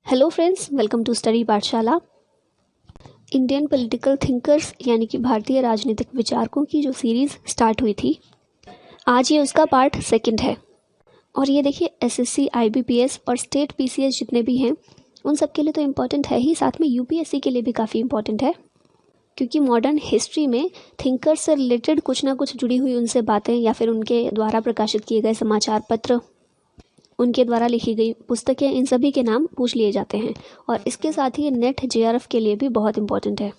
Hello friends, welcome to Study Pathshala. Indian political thinkers यानी कि भारतीय राजनीतिक विचारकों की जो सीरीज़ स्टार्ट हुई थी, आज ये उसका पार्ट 2 है। और ये देखिए, एसएससी, आईबीपीएस और स्टेट पीसीएस जितने भी हैं उन सब के लिए तो इम्पॉर्टेंट है ही, साथ में यूपीएससी के लिए भी काफ़ी इम्पॉर्टेंट है, क्योंकि मॉडर्न हिस्ट्री में थिंकर्स से रिलेटेड कुछ ना कुछ जुड़ी हुई उनसे बातें या फिर उनके द्वारा प्रकाशित किए गए समाचार पत्र, उनके द्वारा लिखी गई पुस्तकें, इन सभी के नाम पूछ लिए जाते हैं। और इसके साथ ही नेट जेआरएफ के लिए भी बहुत इंपॉर्टेंट है।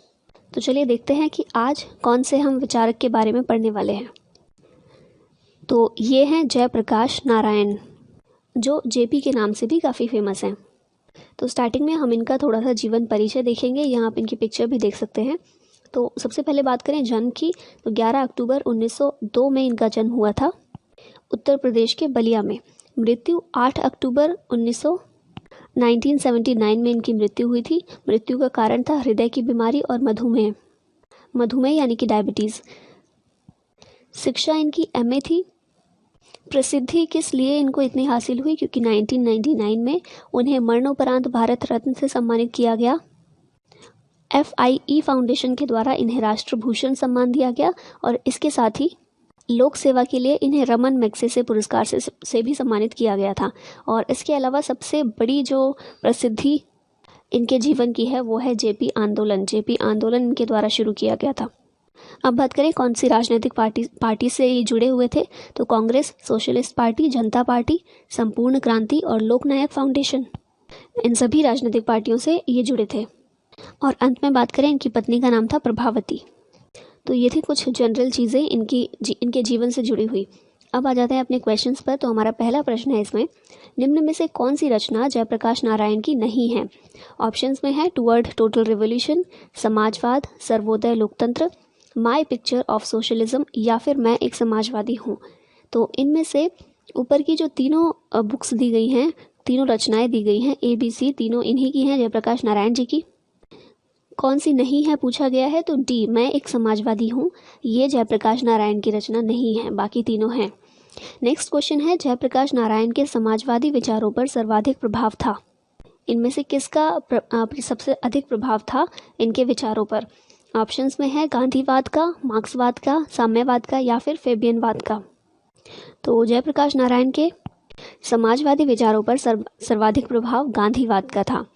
तो चलिए देखते हैं कि आज कौन से हम विचारक के बारे में पढ़ने वाले हैं। तो ये हैं जयप्रकाश नारायण, जो जेपी के नाम से भी काफ़ी फेमस हैं। तो स्टार्टिंग में हम इनका थोड़ा सा जीवन परिचय देखेंगे। यहाँ आप इनकी पिक्चर भी देख सकते हैं। तो सबसे पहले बात करें जन्म की, तो 11 अक्टूबर 1902 में इनका जन्म हुआ था, उत्तर प्रदेश के बलिया में। मृत्यु 8 अक्टूबर 1979 में इनकी मृत्यु हुई थी। मृत्यु का कारण था हृदय की बीमारी और मधुमेह यानी कि डायबिटीज़। शिक्षा इनकी एमए थी। प्रसिद्धि किस लिए इनको इतनी हासिल हुई, क्योंकि 1999 में उन्हें मरणोपरांत भारत रत्न से सम्मानित किया गया। FIE फाउंडेशन के द्वारा इन्हें राष्ट्रभूषण सम्मान दिया गया और इसके साथ ही लोक सेवा के लिए इन्हें रमन मैग्सेसे पुरस्कार से भी सम्मानित किया गया था। और इसके अलावा सबसे बड़ी जो प्रसिद्धि इनके जीवन की है वो है जेपी आंदोलन। जेपी आंदोलन इनके द्वारा शुरू किया गया था। अब बात करें कौन सी राजनीतिक पार्टी से ये जुड़े हुए थे, तो कांग्रेस, सोशलिस्ट पार्टी, जनता पार्टी, संपूर्ण क्रांति और लोकनायक फाउंडेशन, इन सभी राजनीतिक पार्टियों से ये जुड़े थे। और अंत में बात करें, इनकी पत्नी का नाम था प्रभावती। तो ये थी कुछ जनरल चीज़ें इनके जीवन से जुड़ी हुई। अब आ जाते हैं अपने क्वेश्चंस पर। तो हमारा पहला प्रश्न है इसमें, निम्न में से कौन सी रचना जयप्रकाश नारायण की नहीं है? ऑप्शंस में है टुवर्ड टोटल रिवोल्यूशन, समाजवाद, सर्वोदय लोकतंत्र, माई पिक्चर ऑफ सोशलिज्म या फिर मैं एक समाजवादी हूँ। तो इनमें से ऊपर की जो तीनों बुक्स दी गई हैं, तीनों रचनाएं दी गई हैं, ABC, तीनों इन्हीं की हैं, जयप्रकाश नारायण जी की। कौन सी नहीं है पूछा गया है, तो डी, मैं एक समाजवादी हूँ, ये जयप्रकाश नारायण की रचना नहीं है, बाकी तीनों हैं। नेक्स्ट क्वेश्चन है, जयप्रकाश नारायण के समाजवादी विचारों पर सर्वाधिक प्रभाव था? इनमें से किसका सबसे अधिक प्रभाव था इनके विचारों पर? ऑप्शंस में है गांधीवाद का, मार्क्सवाद का, साम्यवाद का या फिर फेबियनवाद का। तो जयप्रकाश नारायण के समाजवादी विचारों पर सर्वाधिक प्रभाव गांधीवाद का था।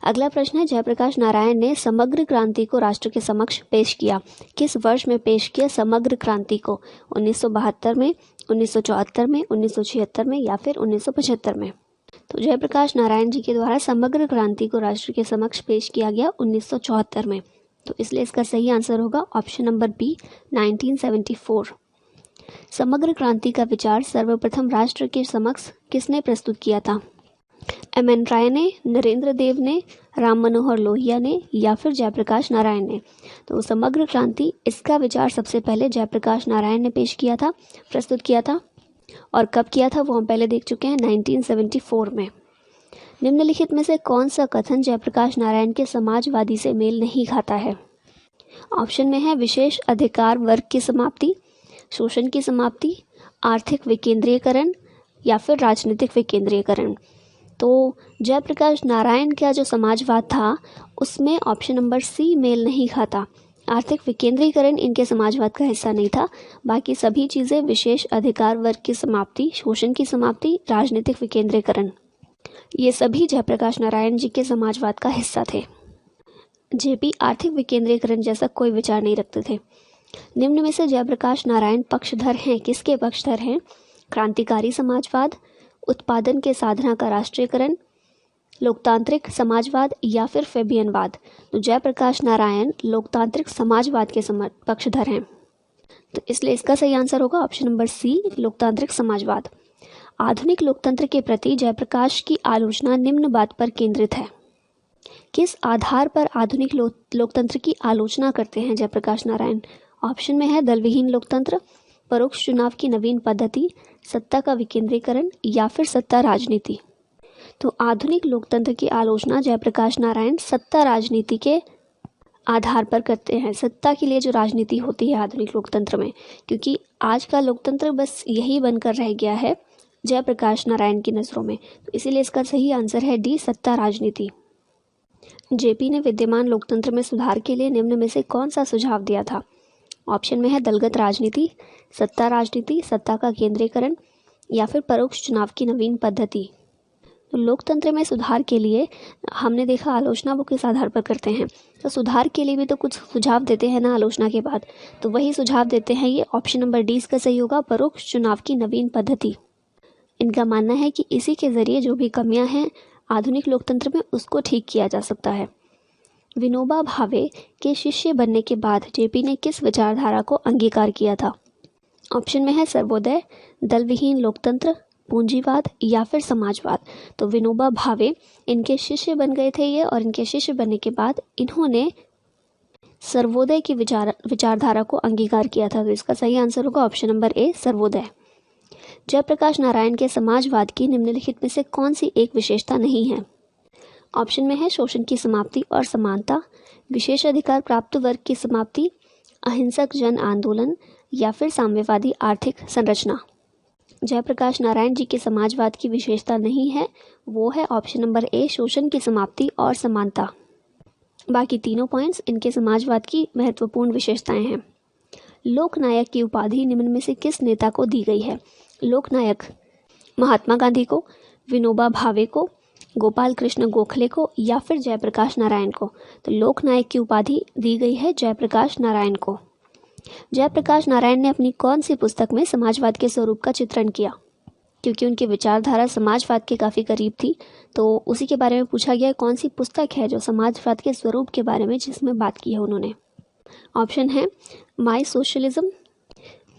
अगला प्रश्न है, जयप्रकाश नारायण ने समग्र क्रांति को राष्ट्र के समक्ष पेश किया? किस वर्ष में पेश किया समग्र क्रांति को? 1972 में, 1974 में, 1976 में या फिर 1975 में? तो जयप्रकाश नारायण जी के द्वारा समग्र क्रांति को राष्ट्र के समक्ष पेश किया गया 1974 में। तो इसलिए इसका सही आंसर होगा ऑप्शन नंबर बी, 1974। समग्र क्रांति का विचार सर्वप्रथम राष्ट्र के समक्ष किसने प्रस्तुत किया था? MN राय ने, नरेंद्र देव ने, राम मनोहर लोहिया ने या फिर जयप्रकाश नारायण ने? तो समग्र क्रांति, इसका विचार सबसे पहले जयप्रकाश नारायण ने पेश किया था, प्रस्तुत किया था। और कब किया था वो हम पहले देख चुके हैं, 1974 में। निम्नलिखित में से कौन सा कथन जयप्रकाश नारायण के समाजवादी से मेल नहीं खाता है? ऑप्शन में है विशेष अधिकार वर्ग की समाप्ति, शोषण की समाप्ति, आर्थिक विकेंद्रीकरण या फिर राजनीतिक विकेंद्रीकरण। तो जयप्रकाश नारायण का जो समाजवाद था उसमें ऑप्शन नंबर सी मेल नहीं खाता। आर्थिक विकेंद्रीकरण इनके समाजवाद का हिस्सा नहीं था, बाकी सभी चीज़ें, विशेष अधिकार वर्ग की समाप्ति, शोषण की समाप्ति, राजनीतिक विकेंद्रीकरण, ये सभी जयप्रकाश नारायण जी के समाजवाद का हिस्सा थे। जेपी आर्थिक विकेंद्रीकरण जैसा कोई विचार नहीं रखते थे। निम्न में से जयप्रकाश नारायण पक्षधर हैं? किसके पक्षधर हैं? क्रांतिकारी समाजवाद, उत्पादन के साधना का राष्ट्रीयकरण, लोकतांत्रिक समाजवाद या फिर फेबियनवाद? तो जयप्रकाश नारायण लोकतांत्रिक समाजवाद के पक्षधर हैं। तो इसलिए इसका सही आंसर होगा ऑप्शन नंबर सी, लोकतांत्रिक समाजवाद। आधुनिक लोकतंत्र के प्रति जयप्रकाश की आलोचना निम्न बात पर केंद्रित है? किस आधार पर आधुनिक लोकतंत्र की आलोचना करते हैं जयप्रकाश नारायण? ऑप्शन में है दलविहीन लोकतंत्र, परोक्ष चुनाव की नवीन पद्धति, सत्ता का विकेंद्रीकरण या फिर सत्ता राजनीति? तो आधुनिक लोकतंत्र की आलोचना जयप्रकाश नारायण सत्ता राजनीति के आधार पर करते हैं। सत्ता के लिए जो राजनीति होती है आधुनिक लोकतंत्र में, क्योंकि आज का लोकतंत्र बस यही बनकर रह गया है, जयप्रकाश नारायण की नज़रों में। तो इसीलिए इसका सही आंसर है डी, सत्ता राजनीति। जेपी ने विद्यमान लोकतंत्र में सुधार के लिए निम्न में से कौन सा सुझाव दिया था? ऑप्शन में है दलगत राजनीति, सत्ता राजनीति, सत्ता का केंद्रीकरण या फिर परोक्ष चुनाव की नवीन पद्धति। तो लोकतंत्र में सुधार के लिए हमने देखा आलोचना वो किस आधार पर करते हैं, तो सुधार के लिए भी तो कुछ सुझाव देते हैं ना आलोचना के बाद, तो वही सुझाव देते हैं ये। ऑप्शन नंबर डी इसका सही होगा, परोक्ष चुनाव की नवीन पद्धति। इनका मानना है कि इसी के जरिए जो भी कमियां हैं आधुनिक लोकतंत्र में उसको ठीक किया जा सकता है। विनोबा भावे के शिष्य बनने के बाद जेपी ने किस विचारधारा को अंगीकार किया था? ऑप्शन में है सर्वोदय, दल विहीन लोकतंत्र, पूंजीवाद या फिर समाजवाद। तो विनोबा भावे इनके शिष्य बन गए थे ये, और इनके शिष्य बनने के बाद इन्होंने सर्वोदय की विचारधारा को अंगीकार किया था। तो इसका सही आंसर होगा option number A, Sarvodaya. Jayaprakash Narayan के समाजवाद की निम्नलिखित में से कौन सी एक विशेषता नहीं है? ऑप्शन में है शोषण की समाप्ति और समानता, विशेष अधिकार प्राप्त वर्ग की समाप्ति, अहिंसक जन आंदोलन या फिर साम्यवादी आर्थिक संरचना। जयप्रकाश नारायण जी के समाजवाद की विशेषता नहीं है, वो है ऑप्शन नंबर ए, शोषण की समाप्ति और समानता। बाकी तीनों पॉइंट्स इनके समाजवाद की महत्वपूर्ण विशेषताएं हैं। लोकनायक की उपाधि निम्न में से किस नेता को दी गई है? लोकनायक महात्मा गांधी को, विनोबा भावे को, गोपाल कृष्ण गोखले को या फिर जयप्रकाश नारायण को। तो लोकनायक की उपाधि दी गई है जयप्रकाश नारायण को। जयप्रकाश नारायण ने अपनी कौन सी पुस्तक में समाजवाद के स्वरूप का चित्रण किया? क्योंकि उनकी विचारधारा समाजवाद के काफ़ी करीब थी, तो उसी के बारे में पूछा गया है कौन सी पुस्तक है जो समाजवाद के स्वरूप के बारे में जिसमें बात की है उन्होंने। ऑप्शन है my socialism,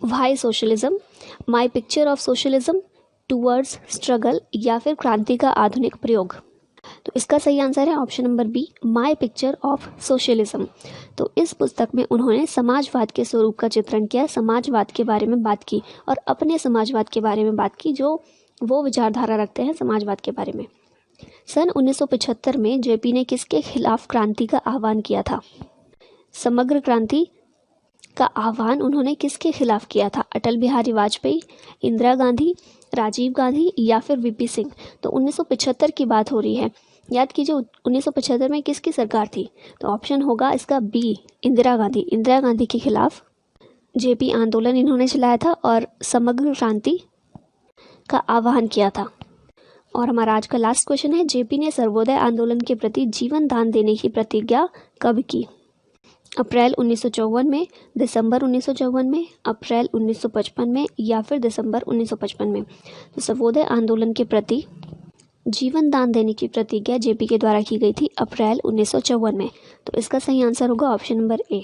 why socialism, my picture of socialism, towards struggle या फिर क्रांति का आधुनिक प्रयोग। तो इसका सही आंसर है option number B, my picture of socialism. तो इस पुस्तक में उन्होंने समाजवाद के स्वरूप का चित्रण किया, समाजवाद के बारे में बात की और अपने समाजवाद के बारे में बात की जो वो विचारधारा रखते हैं समाजवाद के बारे में। सन 1975 में जेपी ने किसके खिलाफ क्रांति का आह्वान किया था? समग्र क्रांति का आह्वान उन्होंने किसके खिलाफ किया था? अटल बिहारी वाजपेयी, इंदिरा गांधी, राजीव गांधी या फिर वीपी सिंह। तो 1975 की बात हो रही है, याद कीजिए 1975 में किसकी सरकार थी? तो ऑप्शन होगा इसका बी, इंदिरा गांधी। इंदिरा गांधी के खिलाफ जेपी आंदोलन इन्होंने चलाया था और समग्र क्रांति का आह्वान किया था। और हमारा आज का लास्ट क्वेश्चन है, जेपी ने सर्वोदय आंदोलन के प्रति जीवन दान देने की प्रतिज्ञा कब की? अप्रैल 1954 में, दिसंबर 1954 में, अप्रैल 1955 में या फिर दिसंबर 1955 में। तो सर्वोदय आंदोलन के प्रति जीवन दान देने की प्रतिज्ञा जेपी के द्वारा की गई थी अप्रैल 1954 में। तो इसका सही आंसर होगा ऑप्शन नंबर ए।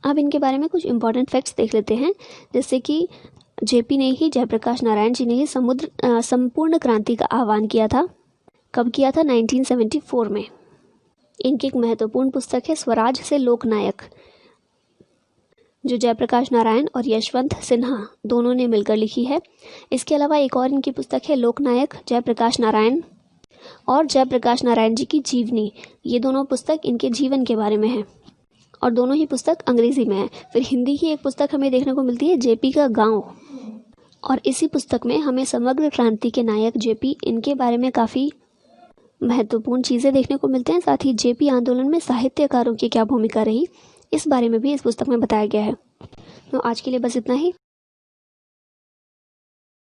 अब इनके बारे में कुछ इंपॉर्टेंट फैक्ट्स देख लेते हैं, जैसे कि जेपी ने ही, जयप्रकाश नारायण जी ने ही संपूर्ण क्रांति का आह्वान किया था। कब किया था? 1974 में। इनकी एक महत्वपूर्ण पुस्तक है स्वराज से लोकनायक, जो जयप्रकाश नारायण और यशवंत सिन्हा दोनों ने मिलकर लिखी है। इसके अलावा एक और इनकी पुस्तक है लोकनायक, जयप्रकाश नारायण और जयप्रकाश नारायण जी की जीवनी। ये दोनों पुस्तक इनके जीवन के बारे में है और दोनों ही पुस्तक अंग्रेजी में है। फिर हिंदी की एक पुस्तक हमें देखने को मिलती है जेपी का गांव, और इसी पुस्तक में हमें समग्र क्रांति के नायक जेपी, इनके बारे में काफ़ी महत्वपूर्ण चीज़ें देखने को मिलते हैं। साथ ही जेपी आंदोलन में साहित्यकारों की क्या भूमिका रही, इस बारे में भी इस पुस्तक में बताया गया है। तो आज के लिए बस इतना ही।